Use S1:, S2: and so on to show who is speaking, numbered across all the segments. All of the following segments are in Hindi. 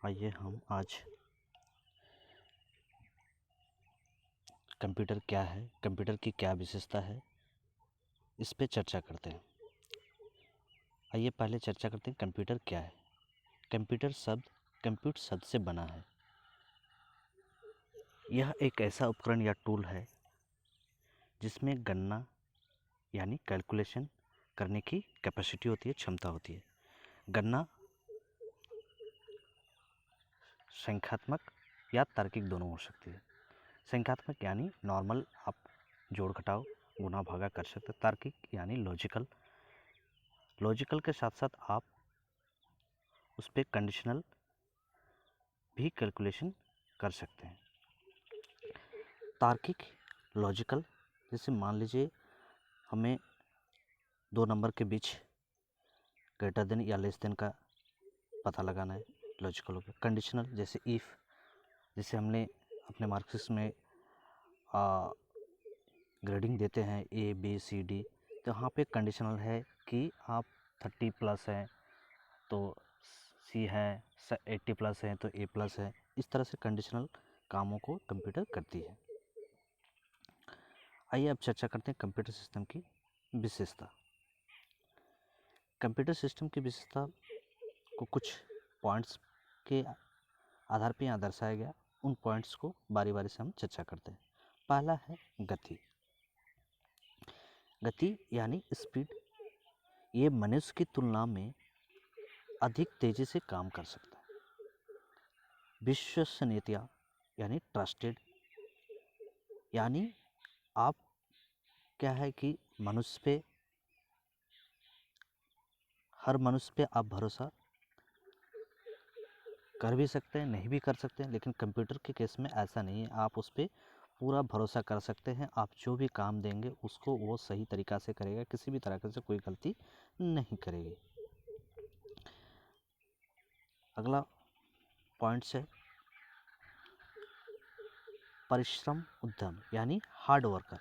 S1: आइए हम आज कंप्यूटर क्या है, कंप्यूटर की क्या विशेषता है, इस पे चर्चा करते हैं। आइए पहले चर्चा करते हैं कंप्यूटर क्या है। कंप्यूटर शब्द कंप्यूट शब्द से बना है। यह एक ऐसा उपकरण या टूल है जिसमें गणना यानी कैलकुलेशन करने की कैपेसिटी होती है, क्षमता होती है। गणना संख्यात्मक या तार्किक दोनों हो सकती है। संख्यात्मक यानी नॉर्मल, आप जोड़ घटाव गुना भागा कर सकते हैं। तार्किक यानी लॉजिकल, लॉजिकल के साथ साथ आप उस पर कंडीशनल भी कैलकुलेशन कर सकते हैं। तार्किक लॉजिकल, जैसे मान लीजिए हमें दो नंबर के बीच ग्रेटर देन या लेस देन का पता लगाना है, लॉजिकल हो गया। कंडीशनल जैसे इफ़, जैसे हमने अपने मार्क्सिस में ग्रेडिंग देते हैं ए बी सी डी, तो यहाँ पे कंडीशनल है कि आप 30 प्लस हैं तो सी है, 80 प्लस है तो ए प्लस है। इस तरह से कंडीशनल कामों को कंप्यूटर करती है। आइए अब चर्चा करते हैं कंप्यूटर सिस्टम की विशेषता। कंप्यूटर सिस्टम की विशेषता को कुछ पॉइंट्स के आधार पर यहाँ दर्शाया गया। उन पॉइंट्स को बारी बारी से हम चर्चा करते हैं। पहला है गति। गति यानी स्पीड, ये मनुष्य की तुलना में अधिक तेजी से काम कर सकता है। विश्वसनीयता यानी ट्रस्टेड, यानी आप क्या है कि मनुष्य पे, हर मनुष्य पे आप भरोसा कर भी सकते हैं, नहीं भी कर सकते हैं, लेकिन कंप्यूटर के केस में ऐसा नहीं है। आप उस पर पूरा भरोसा कर सकते हैं। आप जो भी काम देंगे उसको वो सही तरीक़ा से करेगा, किसी भी तरह से कोई गलती नहीं करेगी। अगला पॉइंट है परिश्रम उद्यम यानी हार्ड वर्कर।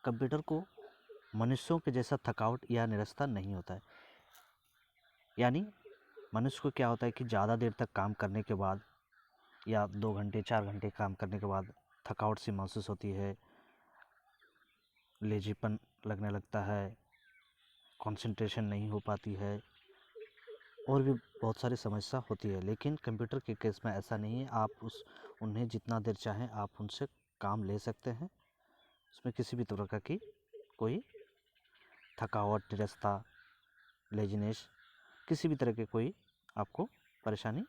S1: कंप्यूटर को मनुष्यों के जैसा थकावट या निरस्ता नहीं होता है। यानी मनुष्य को क्या होता है कि ज़्यादा देर तक काम करने के बाद या 2 घंटे 4 घंटे काम करने के बाद थकावट सी महसूस होती है, लेजीपन लगने लगता है, कंसंट्रेशन नहीं हो पाती है, और भी बहुत सारी समस्या होती है। लेकिन कंप्यूटर के केस में ऐसा नहीं है। आप उन्हें जितना देर चाहें आप उनसे काम ले सकते हैं। उसमें किसी भी तरह की कोई थकावट, निरस्ता, लेजीनेस, किसी भी तरह की कोई आपको परेशानी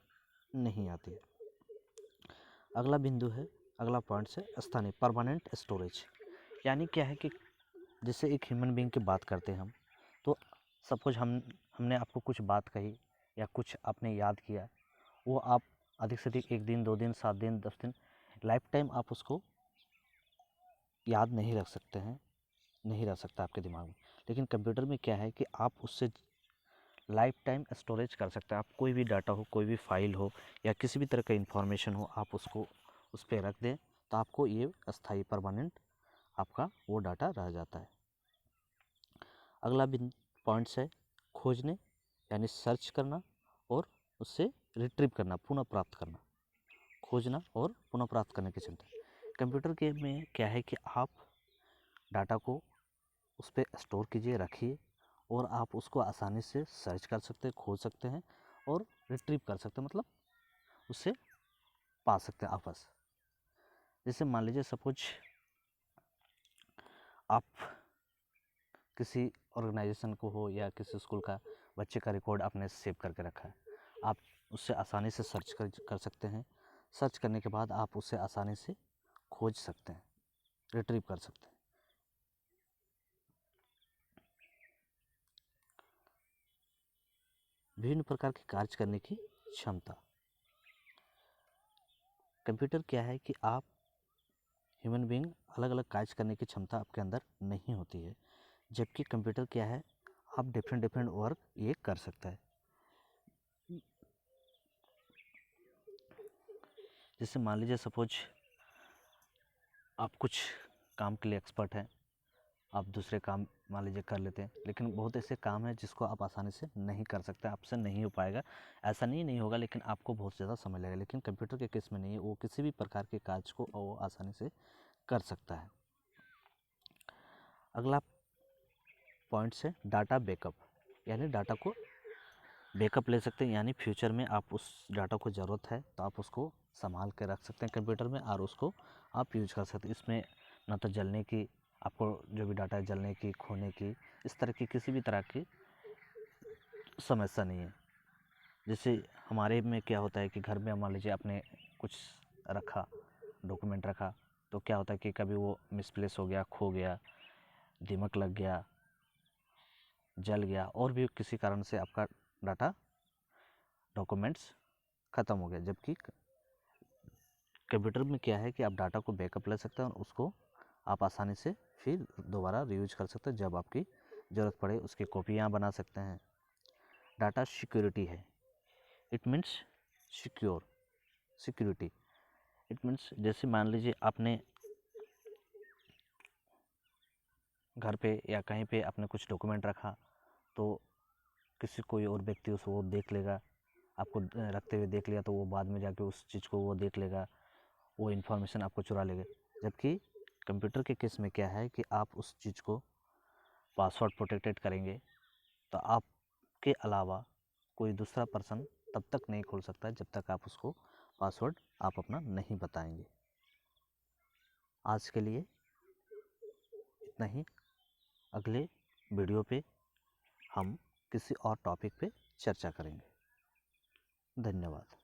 S1: नहीं आती है। अगला बिंदु है, अगला पॉइंट है स्थानीय परमानेंट स्टोरेज। यानी क्या है कि जैसे एक ह्यूमन बीइंग की बात करते हैं हम, तो सपोज हमने आपको कुछ बात कही या कुछ आपने याद किया, वो आप अधिक से अधिक 1 दिन 2 दिन 7 दिन 10 दिन, लाइफ टाइम आप उसको याद नहीं रख सकते हैं, नहीं रह सकता आपके दिमाग में। लेकिन कंप्यूटर में क्या है कि आप उससे लाइफ टाइम स्टोरेज कर सकते हैं। आप कोई भी डाटा हो, कोई भी फाइल हो या किसी भी तरह का इंफॉर्मेशन हो, आप उसको उस पर रख दें तो आपको ये अस्थाई परमानेंट आपका वो डाटा रह जाता है। अगला पॉइंट्स है खोजने यानी सर्च करना और उससे रिट्रीव करना, पुनः प्राप्त करना। खोजना और पुनः प्राप्त करने की क्षमता। कंप्यूटर के में क्या है कि आप डाटा को उस पर स्टोर कीजिए, रखिए, और आप उसको आसानी से सर्च कर सकते हैं, खोज सकते हैं और रिट्रीव कर सकते हैं, मतलब उससे पा सकते हैं वापस। जैसे मान लीजिए सपोज आप किसी ऑर्गेनाइजेशन को हो या किसी स्कूल का बच्चे का रिकॉर्ड आपने सेव करके रखा है, आप उससे आसानी से सर्च कर सकते हैं। सर्च करने के बाद आप उससे आसानी से खोज सकते हैं, रिट्रीव कर सकते हैं। विभिन्न प्रकार के कार्य करने की क्षमता। कंप्यूटर क्या है कि आप ह्यूमन बीइंग अलग अलग कार्य करने की क्षमता आपके अंदर नहीं होती है, जबकि कंप्यूटर क्या है, आप डिफरेंट वर्क ये कर सकता है। जैसे मान लीजिए सपोज आप कुछ काम के लिए एक्सपर्ट हैं, आप दूसरे काम मान लीजिए कर लेते हैं, लेकिन बहुत ऐसे काम हैं जिसको आप आसानी से नहीं कर सकते, आपसे नहीं हो पाएगा। ऐसा नहीं होगा, लेकिन आपको बहुत ज़्यादा समय लगेगा। लेकिन कंप्यूटर के केस में नहीं है, वो किसी भी प्रकार के काज को वो आसानी से कर सकता है। अगला पॉइंट है डाटा बैकअप, यानी डाटा को बैकअप ले सकते हैं, यानी फ्यूचर में आप उस डाटा को ज़रूरत है तो आप उसको संभाल के रख सकते हैं कंप्यूटर में, और उसको आप यूज कर सकते हैं। इसमें ना तो जलने की, आपको जो भी डाटा है जलने की, खोने की, इस तरह की किसी भी तरह की समस्या नहीं है। जैसे हमारे में क्या होता है कि घर में मान लीजिए आपने कुछ रखा, डॉक्यूमेंट रखा, तो क्या होता है कि कभी वो मिसप्लेस हो गया, खो गया, दीमक लग गया, जल गया, और भी किसी कारण से आपका डाटा, डॉक्यूमेंट्स ख़त्म हो गया। जबकि कंप्यूटर में क्या है कि आप डाटा को बैकअप ले सकते हैं और उसको आप आसानी से फिर दोबारा रीयूज कर सकते हैं। जब आपकी ज़रूरत पड़े उसकी कॉपियाँ बना सकते हैं। डाटा सिक्योरिटी है, it means secure, security, it means जैसे मान लीजिए आपने घर पे या कहीं पे आपने कुछ डॉक्यूमेंट रखा, तो किसी कोई और व्यक्ति उसको देख लेगा, आपको रखते हुए देख लिया, तो वो बाद में जाके उस चीज़ को वो देख लेगा, वो इन्फॉर्मेशन आपको चुरा लेगा। जबकि कंप्यूटर के केस में क्या है कि आप उस चीज़ को पासवर्ड प्रोटेक्टेड करेंगे, तो आपके अलावा कोई दूसरा पर्सन तब तक नहीं खोल सकता है जब तक आप उसको पासवर्ड आप अपना नहीं बताएंगे। आज के लिए इतना ही। अगले वीडियो पे हम किसी और टॉपिक पे चर्चा करेंगे। धन्यवाद।